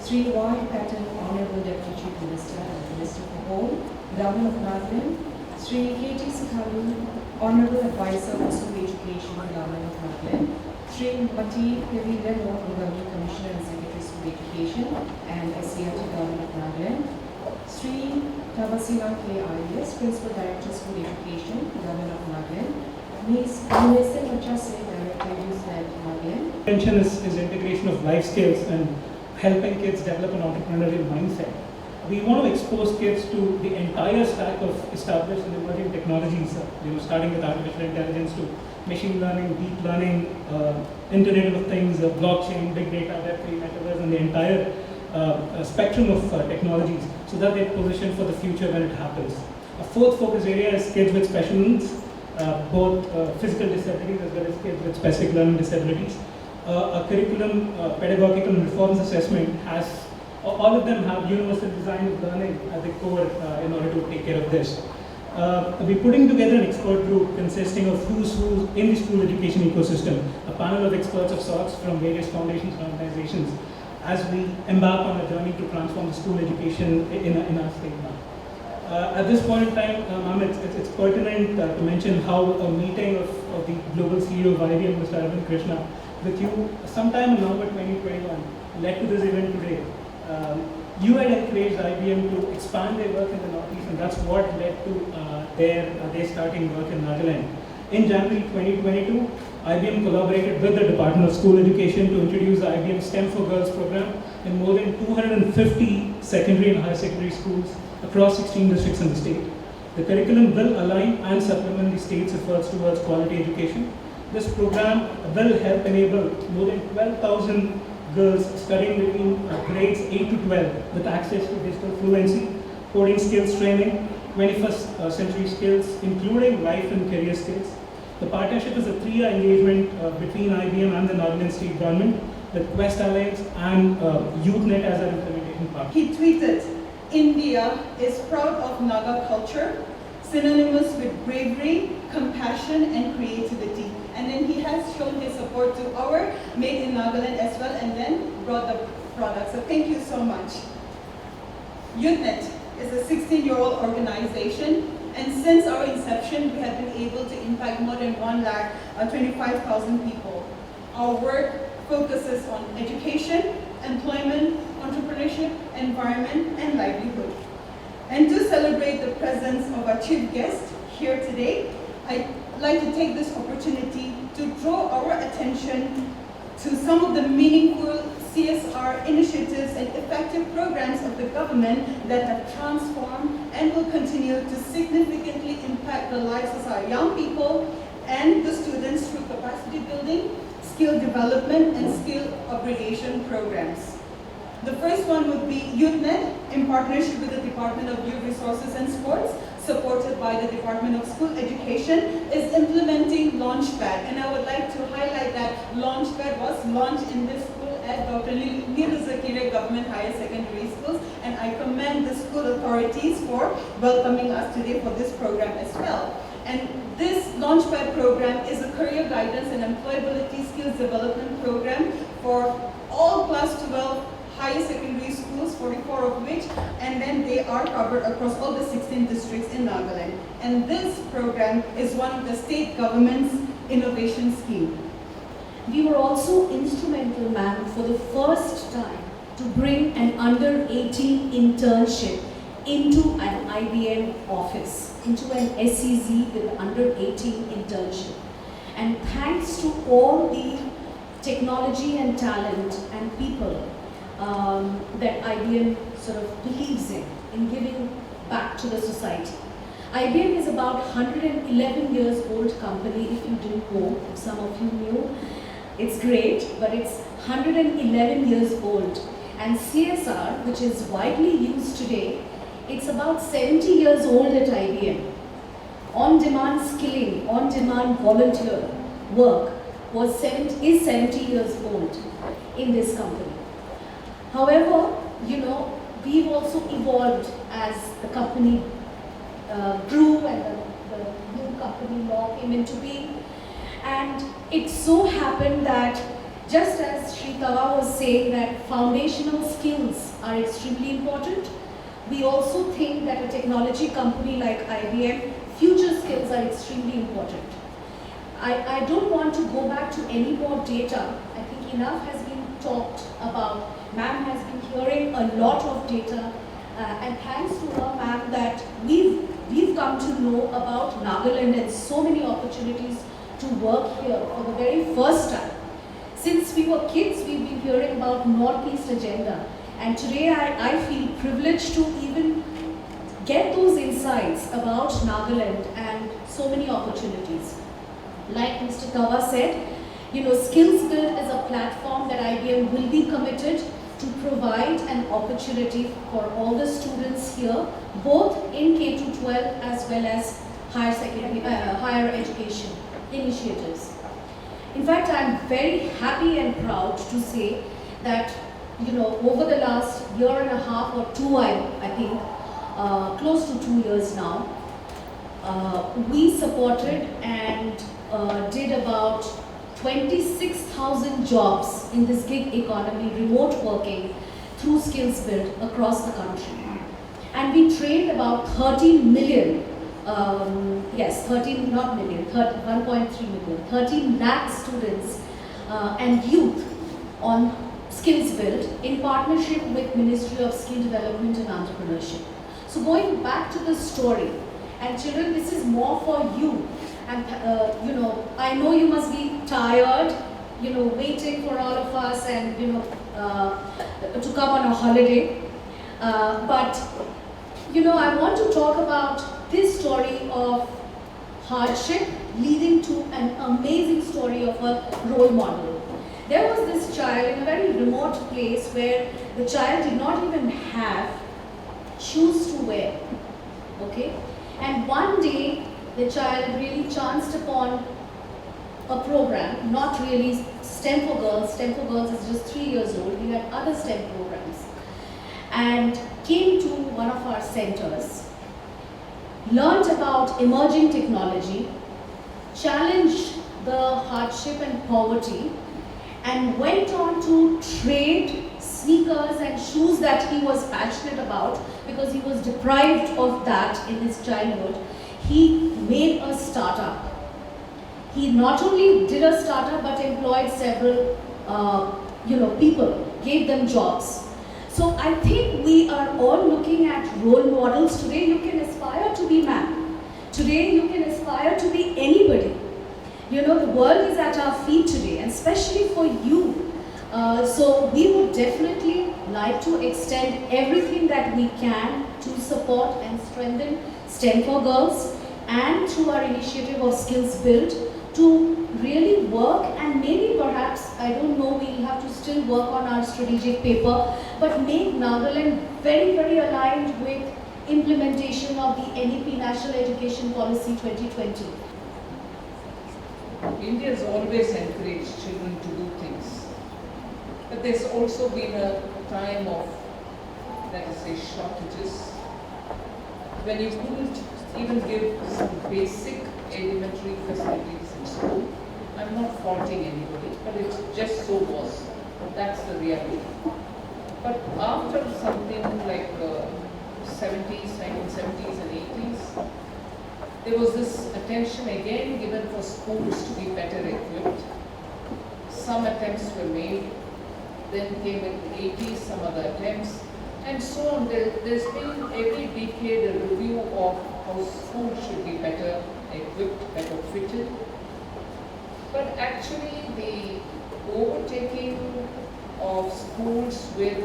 Sri Y. Patton, Honorable Deputy Chief Minister and Minister for Home, Government of Nagaland, Sri K.T. Seikhazou, Honorable Advisor for School Education, Government of Nagaland, Sri Mati P.V. Lemo, Government Commissioner and Secretary School Education and SCRT Government of Nagaland, Sri Tabasila K. IAS, Principal Director School Education, Government of Nagaland, Ms. Nirmala Sitharaman, Director Youth Land Nagaland. Intention is integration of life skills and helping kids develop an entrepreneurial mindset. We want to expose kids to the entire stack of established and emerging technologies, starting with artificial intelligence to machine learning, deep learning, Internet of Things, blockchain, big data, Web3, metaverse, and the entire spectrum of technologies, so that they're positioned for the future when it happens. A fourth focus area is kids with special needs, both physical disabilities as well as kids with specific learning disabilities. A curriculum, pedagogical and reforms assessment has, all of them have universal design of learning at the core in order to take care of this. We're putting together an expert group consisting of who's who in the school education ecosystem, a panel of experts of sorts from various foundations and organizations, as we embark on a journey to transform the school education in our state now. At this point in time, ma'am, it's pertinent to mention how a meeting of the global CEO of IBM, Mr. Arvind Krishna, with you sometime in November 2021 led to this event today. You had encouraged IBM to expand their work in the Northeast, and that's what led to their starting work in Nagaland. In January 2022, IBM collaborated with the Department of School Education to introduce the IBM STEM for Girls program in more than 250 secondary and higher secondary schools across 16 districts in the state. The curriculum will align and supplement the state's efforts towards quality education. This program will help enable more than 12,000 girls studying between grades 8 to 12 with access to digital fluency, coding skills training, 21st century skills, including life and career skills. The partnership is a 3-year engagement between IBM and the Nagaland state government, with Quest Alliance and YouthNet as our implementation partner. He tweeted, "India is proud of Naga culture, synonymous with bravery, compassion, and creativity." And then he has shown his support to our Made in Nagaland as well, and then brought the product. So thank you so much. YouthNet is a 16-year-old organization, and since our inception, we have been able to impact more than 125,000 people. Our work focuses on education, employment, entrepreneurship, environment, and livelihood. And to celebrate the presence of our chief guest here today, I'd like to take this opportunity to draw our attention to some of the meaningful CSR initiatives and effective programs of the government that have transformed and will continue to significantly impact the lives of our young people and the students through capacity building, skill development, and skill upgradation programs. The first one would be YouthNet, in partnership with the Department of Youth Resources and Sports, supported by the Department of School Education, is implementing Launchpad. And I would like to highlight that Launchpad was launched in this school at Dr. Neilhouzhu Kire Government Higher Secondary Schools, and I commend the school authorities for welcoming us today for this program as well. And this Launchpad program is a career guidance and employability skills development program for all class 12 higher secondary schools, 44 of which, and then they are covered across all the 16 districts in Nagaland. And this program is one of the state government's innovation scheme. We were also instrumental, ma'am, for the first time to bring an under-18 internship into an IBM office, into an SEZ with under-18 internship. And thanks to all the technology and talent and people that IBM sort of believes in giving back to the society. IBM is about 111 years old company, if you didn't know, if some of you knew. It's great, but it's 111 years old. And CSR, which is widely used today, it's about 70 years old at IBM. On-demand skilling, on-demand volunteer work is 70 years old in this company. However, we've also evolved as the company grew and the new company law came into being. And it so happened that Just as Shri Tawa was saying that foundational skills are extremely important, we also think that a technology company like IBM, future skills are extremely important. I don't want to go back to any more data. I think enough has been talked about. Ma'am has been hearing a lot of data, and thanks to her, ma'am, that we've come to know about Nagaland and so many opportunities to work here for the very first time. Since we were kids, we've been hearing about Northeast Agenda, and today I feel privileged to even get those insights about Nagaland and so many opportunities. Like Mr. Tawa said, Skills Build is a platform that IBM will be committed to provide an opportunity for all the students here, both in K-12 as well as higher education initiatives. In fact, I'm very happy and proud to say that, over the last year and a half or two, I think, close to 2 years now, we supported and did about 26,000 jobs in this gig economy, remote working, through Skills Build across the country. And we trained about 13 million, 1.3 million, 13 lakh students and youth on Skills Build in partnership with Ministry of Skill Development and Entrepreneurship. So going back to the story, and children, this is more for you. And I know you must be tired, waiting for all of us and to come on a holiday. But I want to talk about this story of hardship leading to an amazing story of a role model. There was this child in a very remote place where the child did not even have shoes to wear. Okay? And one day, the child really chanced upon a program, not really STEM for Girls. STEM for Girls is just 3 years old. We had other STEM programs. And came to one of our centers, learned about emerging technology, challenged the hardship and poverty, and went on to trade sneakers and shoes that he was passionate about because he was deprived of that in his childhood. He made a startup. He not only did a startup but employed several people, gave them jobs. So I think we are all looking at role models. Today you can aspire to be man. Today you can aspire to be anybody. The world is at our feet today, and especially for you. So we would definitely like to extend everything that we can to support and strengthen STEM for Girls, and through our initiative of Skills Build to really work, and maybe perhaps, I don't know, we'll have to still work on our strategic paper, but make Nagaland very, very aligned with implementation of the NEP National Education Policy 2020. India has always encouraged children to do things. But there's also been a time of, let us say, shortages, when you couldn't even give some basic elementary facilities in school. I'm not faulting anybody, but it just so was. That's the reality. But after something like 1970s and 80s, there was this attention again given for schools to be better equipped. Some attempts were made, then came in the 80s some other attempts, and so on. There's been every decade a review of how schools should be better equipped, better fitted. But actually the overtaking of schools with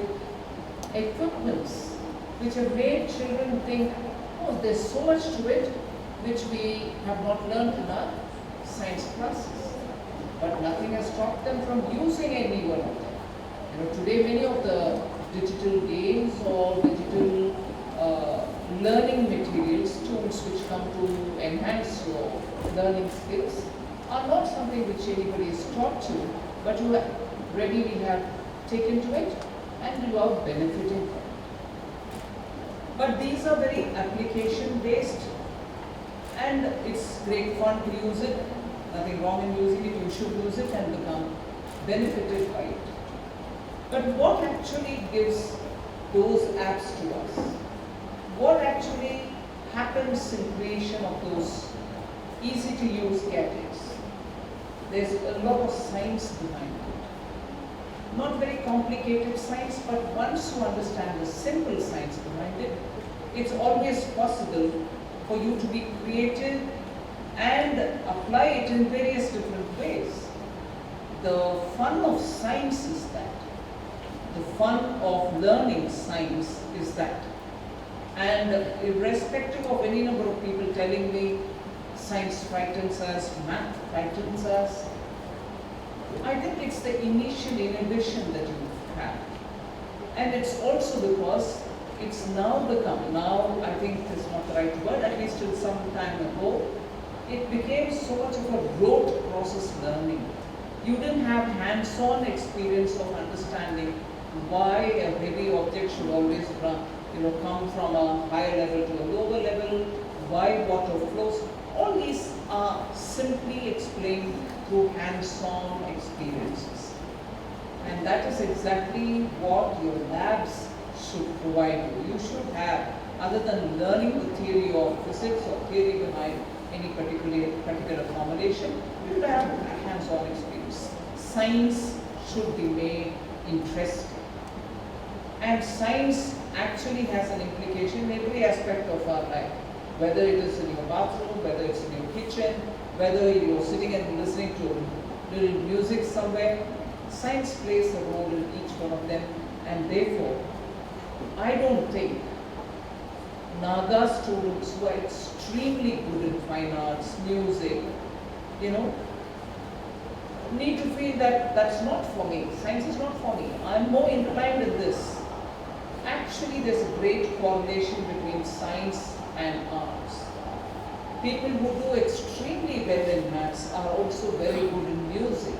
equipments which have made children think, oh, there's so much to it which we have not learned in our science classes. But nothing has stopped them from using any one of them. Today many of the digital games or digital learning materials, tools which come to enhance your learning skills are not something which anybody is taught to, but you readily have taken to it and you are benefiting from it. But these are very application based, and it's great fun to use it. Nothing wrong in using it, you should use it and become benefited by it. But what actually gives those apps to us? What actually happens in creation of those easy to use gadgets? There's a lot of science behind it. Not very complicated science, but once you understand the simple science behind it, it's always possible for you to be creative and apply it in various different ways. The fun of science is that. The fun of learning science is that. And irrespective of any number of people telling me science frightens us, math frightens us, I think it's the initial inhibition that you have. And it's also because it's now become, now I think it's not the right word, at least till some time ago, it became so much of a rote process learning. You didn't have hands-on experience of understanding why a heavy object should always come from a higher level to a lower level, why water flows. All these are simply explained through hands-on experiences. And that is exactly what your labs should provide you. You should have, other than learning the theory of physics or theory behind any particular formulation, you should have a hands-on experience. Science should be made interesting. And science actually has an implication in every aspect of our life. Whether it is in your bathroom, whether it's in your kitchen, whether you're sitting and listening to little music somewhere, science plays a role in each one of them. And therefore, I don't think Naga students who are extremely good in fine arts, music, need to feel that that's not for me. Science is not for me. I'm more inclined in this. Actually, there's a great correlation between science and arts. People who do extremely well in maths are also very good in music.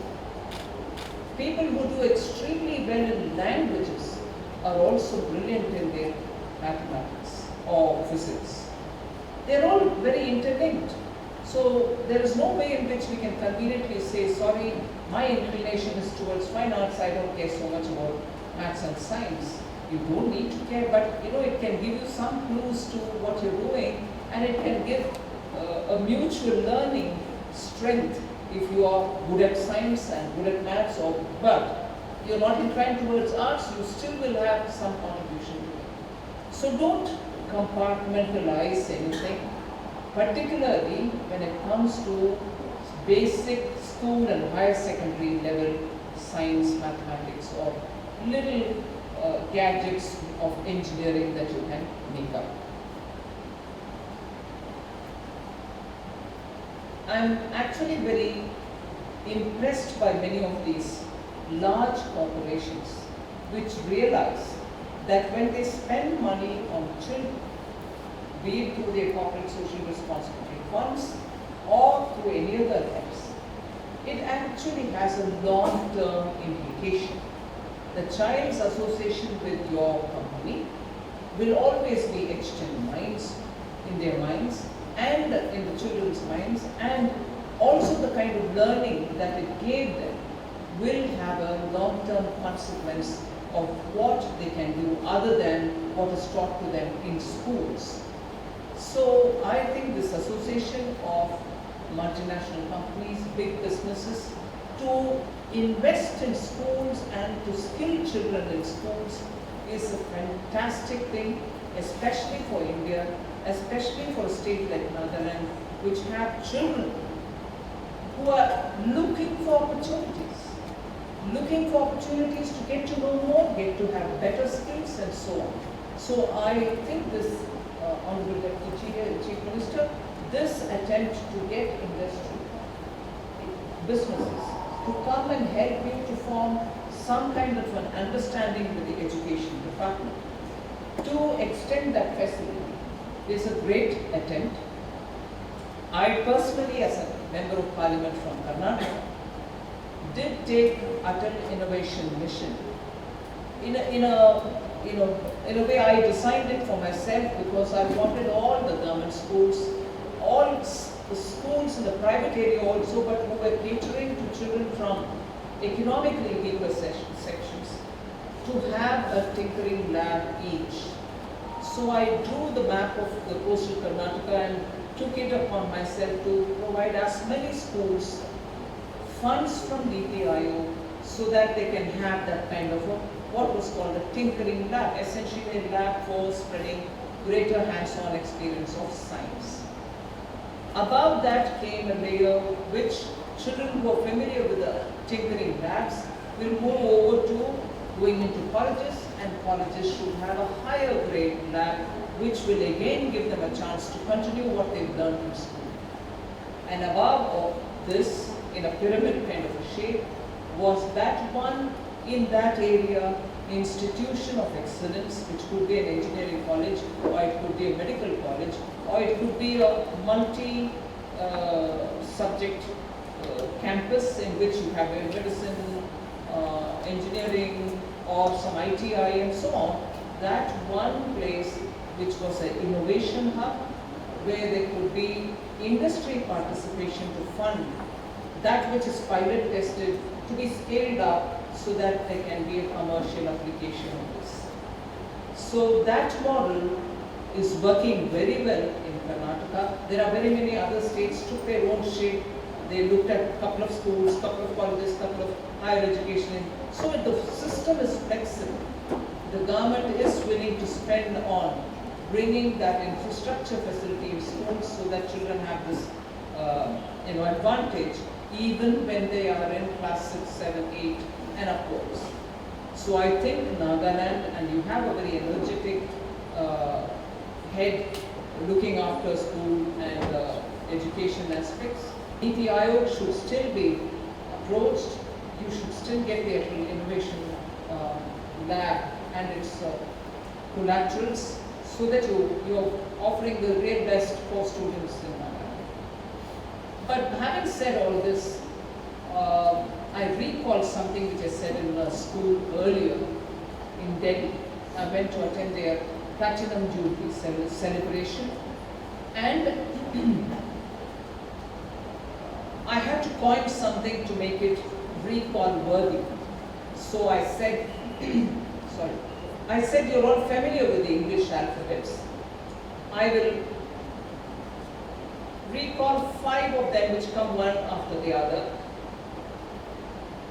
People who do extremely well in languages are also brilliant in their mathematics or physics. They're all very interlinked. So there is no way in which we can conveniently say, sorry, my inclination is towards fine arts, I don't care so much about maths and science. You don't need to care, but it can give you some clues to what you're doing, and it can give a mutual learning strength if you are good at science and good at maths, but you're not inclined towards arts, you still will have some contribution to it. So don't compartmentalize anything, particularly when it comes to basic school and higher secondary level science, mathematics, or little gadgets of engineering that you can make up. I'm actually very impressed by many of these large corporations which realize that when they spend money on children, be it through their corporate social responsibility funds or through any other apps, it actually has a long-term implication. The child's association with your company will always be etched in their minds and in the children's minds, and also the kind of learning that it gave them will have a long-term consequence of what they can do other than what is taught to them in schools. So I think this association of multinational companies, big businesses, to invest in schools and to skill children in schools is a fantastic thing, especially for India, especially for a state like Nagaland, which have children who are looking for opportunities to get to know more, get to have better skills, and so on. So I think this, Honorable Deputy Chief Minister, this attempt to get industry, businesses, to come and help you to form some kind of an understanding with the education department, to extend that facility is a great attempt. I personally, as a Member of Parliament from Karnataka, did take Atal Innovation Mission. In a way, I designed it for myself because I wanted all the government schools, all the schools in the private area also, but who were catering to children from economically weaker sections to have a tinkering lab each. So I drew the map of the coastal Karnataka and took it upon myself to provide as many schools funds from DPIO so that they can have that kind of what was called a tinkering lab, essentially a lab for spreading greater hands-on experience of science. Above that came a layer which children who are familiar with the tinkering labs will move over to going into colleges, and colleges should have a higher grade lab which will again give them a chance to continue what they've learned in school. And above all this, in a pyramid kind of a shape, was that one in that area institution of excellence, which could be an engineering college, or it could be a medical college, or it could be a multi-subject campus in which you have a medicine, engineering, or some ITI and so on. That one place which was an innovation hub where there could be industry participation to fund that which is pilot tested to be scaled up so that there can be a commercial application of this. So that model is working very well in Karnataka. There are very many other states took their own shape. They looked at a couple of schools, couple of colleges, couple of higher education. So the system is flexible. The government is willing to spend on bringing that infrastructure facility in schools so that children have this advantage even when they are in class 6, 7, 8 and upwards. So I think Nagaland, and you have a very energetic head looking after school and education aspects. Niti Aayog should still be approached. You should still get the innovation lab and its collaterals so that you're offering the great best for students in Nagaland. But having said all this, I recall something which I said in a school earlier in Delhi. I went to attend their Platinum Jubilee celebration, and I had to coin something to make it recall worthy. So I said, you're all familiar with the English alphabets. I will recall 5 of them which come one after the other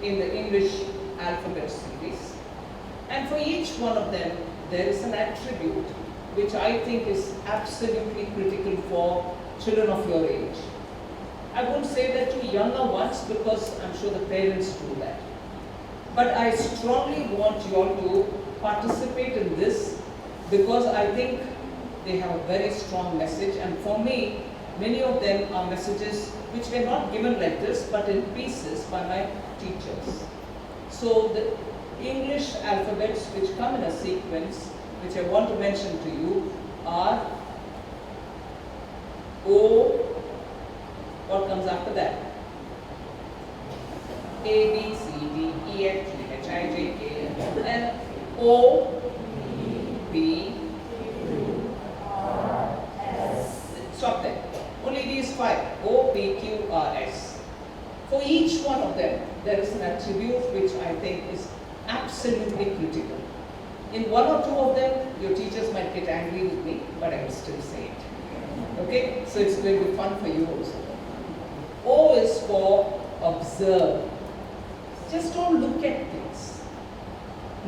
in the English alphabet series. And for each one of them, there is an attribute which I think is absolutely critical for children of your age. I won't say that to younger ones because I'm sure the parents do that. But I strongly want you all to participate in this because I think they have a very strong message, and for me, many of them are messages which were not given like this but in pieces by my teachers. So the English alphabets which come in a sequence, which I want to mention to you, are O. What comes after that? A, B, C, D, E, F, G, H, I, J, K, L, and O, B, stop there. Only these 5, O, P, Q, R, S. For each one of them, there is an attribute which I think is absolutely critical. In 1 or 2 of them, your teachers might get angry with me, but I will still say it. Okay? So it's going to be fun for you also. O is for observe. Just don't look at things.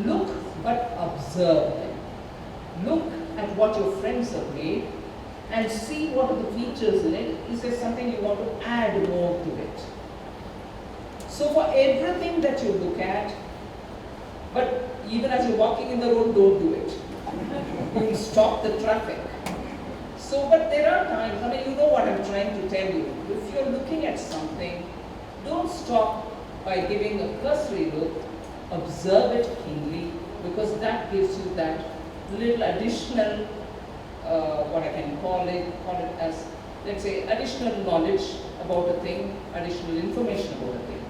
Look, but observe them. Look at what your friends have made and see what are the features in it. Is there something you want to add more to it? So for everything that you look at, but even as you're walking in the road, don't do it. You will stop the traffic. So, but there are times, I mean, you know what I'm trying to tell you. If you're looking at something, don't stop by giving a cursory look. Observe it keenly, because that gives you that little additional, what I can call it as, let's say, additional knowledge about a thing, additional information about a thing.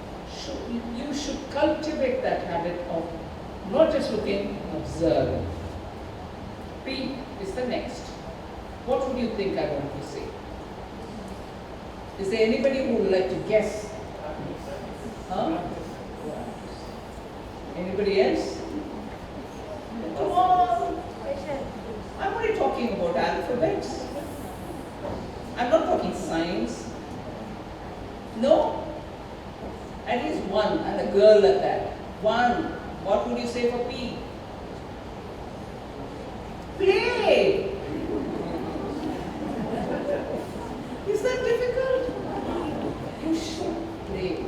You should cultivate that habit of not just looking, observe. P is the next. What would you think I want to say? Is there anybody who would like to guess? Huh? Anybody else? Come on. I'm only talking about alphabets. I'm not talking science. No? At least one, and a girl at that. One. What would you say for P? Play! Is that difficult? You should play.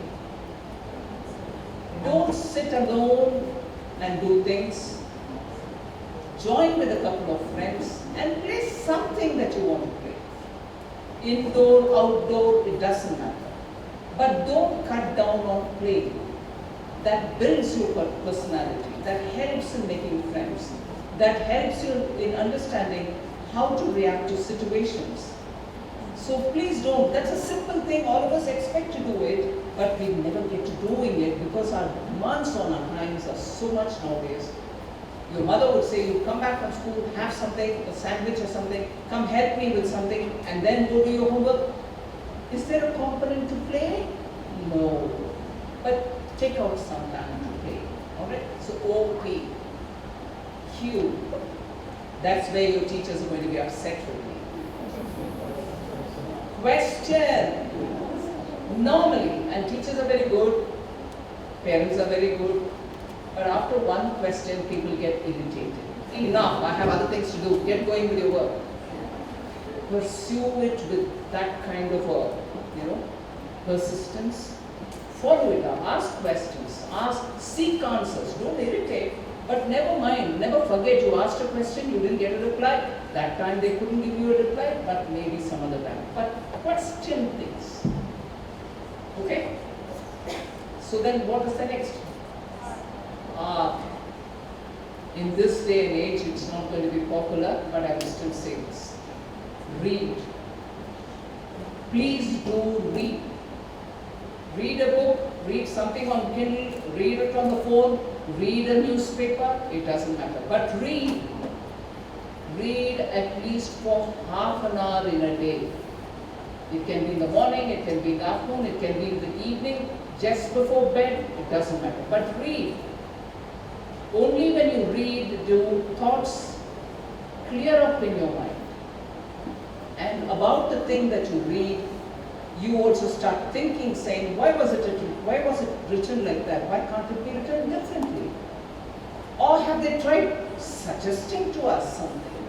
Don't sit alone and do things. Join with a couple of friends and play something that you want to play. Indoor, outdoor, it doesn't matter. But don't cut down on playing. That builds your personality, that helps in making friends, that helps you in understanding how to react to situations. So please don't. That's a simple thing. All of us expect to do it, but we never get to doing it because our demands on our times are so much nowadays. Your mother would say, you come back from school, have something, a sandwich or something, come help me with something, and then go do your homework. Is there a component to play? No. But take out some time to play. Alright? So OP. Q. That's where your teachers are going to be upset with me. Question. Normally, and teachers are very good, parents are very good, but after one question, people get irritated. Enough, I have other things to do. Get going with your work. Pursue it with that kind of persistence. Follow it up. Ask questions. Seek answers. Don't irritate. But never mind. Never forget you asked a question, you didn't get a reply. That time they couldn't give you a reply, but maybe some other time. But question things. Okay? So then what is the next? Art. In this day and age, it's not going to be popular, but I will still say this. Read. Please do read. Read a book, read something on Kindle, read it on the phone, read a newspaper, it doesn't matter. But read. Read at least for half an hour in a day. It can be in the morning, it can be in the afternoon, it can be in the evening, just before bed, it doesn't matter. But read. Only when you read do thoughts clear up in your mind. And about the thing that you read, you also start thinking, saying, why was it written like that? Why can't it be written differently? Or have they tried suggesting to us something?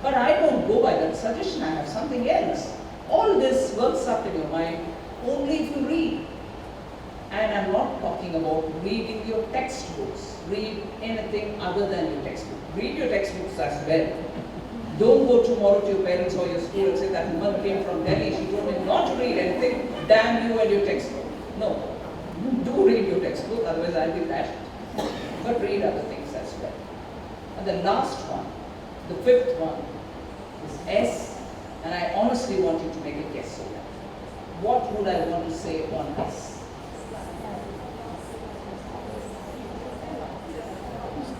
But I don't go by that suggestion, I have something else. All this works up in your mind only if you read. And I'm not talking about reading your textbooks. Read anything other than your textbook. Read your textbooks as well. Don't go tomorrow to your parents or your school and say that woman came from Delhi, she told me not to read anything, damn you and your textbook. No. Do read your textbook, otherwise I'll be bashed. But read other things as well. And the last one, the fifth one, is S, and I honestly want you to make a guess on that. What would I want to say on S?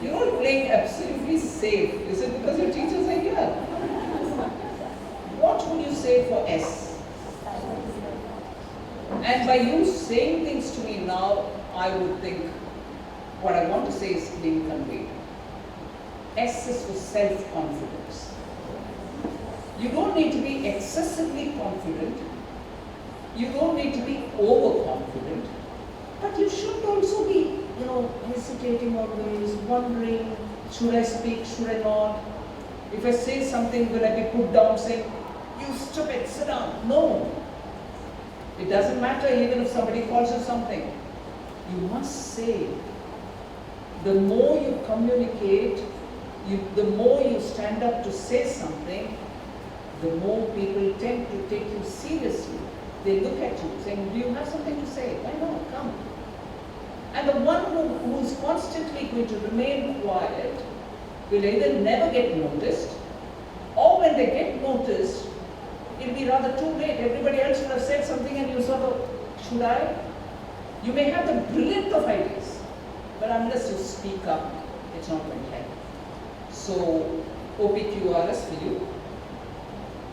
You're all playing absolutely safe. Is it because your teachers are here? What would you say for S? And by you saying things to me now, I would think what I want to say is being conveyed. S is for self-confidence. You don't need to be excessively confident. You don't need to be overconfident. But you should also be hesitating always, wondering, should I speak, should I not? If I say something, will I be put down saying, you stupid, sit down? No. It doesn't matter even if somebody calls you something. You must say. The more you communicate, the more you stand up to say something, the more people tend to take you seriously. They look at you saying, do you have something to say? Why not? Come. And the one who is constantly going to remain quiet will either never get noticed, or when they get noticed, it'll be rather too late. Everybody else will have said something and you sort of, should I? You may have the brilliant of ideas, but unless you speak up, it's not going to help. So, OPQRS for you.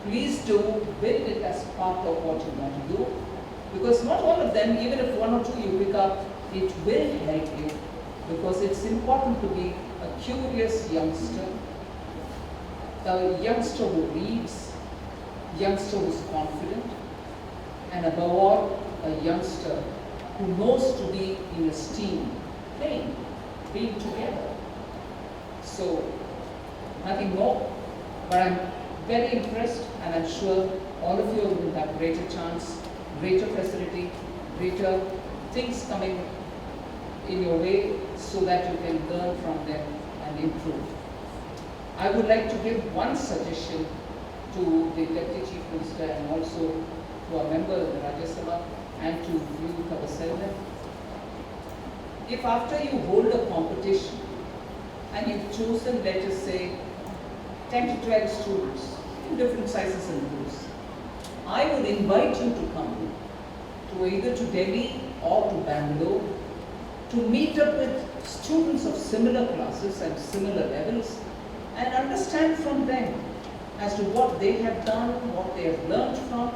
Please do build it as part of what you want to do, because not all of them, even if one or two you pick up, it will help you because it's important to be a curious youngster, a youngster who reads, youngster who's confident, and above all, a youngster who knows to be in esteem, playing, being together. So, nothing more, but I'm very impressed and I'm sure all of you will have greater chance, greater facility, greater things coming in your way so that you can learn from them and improve. I would like to give one suggestion to the Deputy Chief Minister and also to our member of the Rajya Sabha and to you, Kabaselvan. If after you hold a competition and you've chosen, let us say, 10 to 12 students in different sizes and groups, I would invite you to come to either to Delhi or to Bangalore to meet up with students of similar classes and similar levels and understand from them as to what they have done, what they have learned from,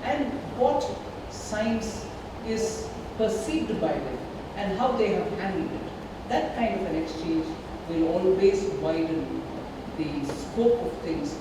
and what science is perceived by them and how they have handled it. That kind of an exchange will always widen the scope of things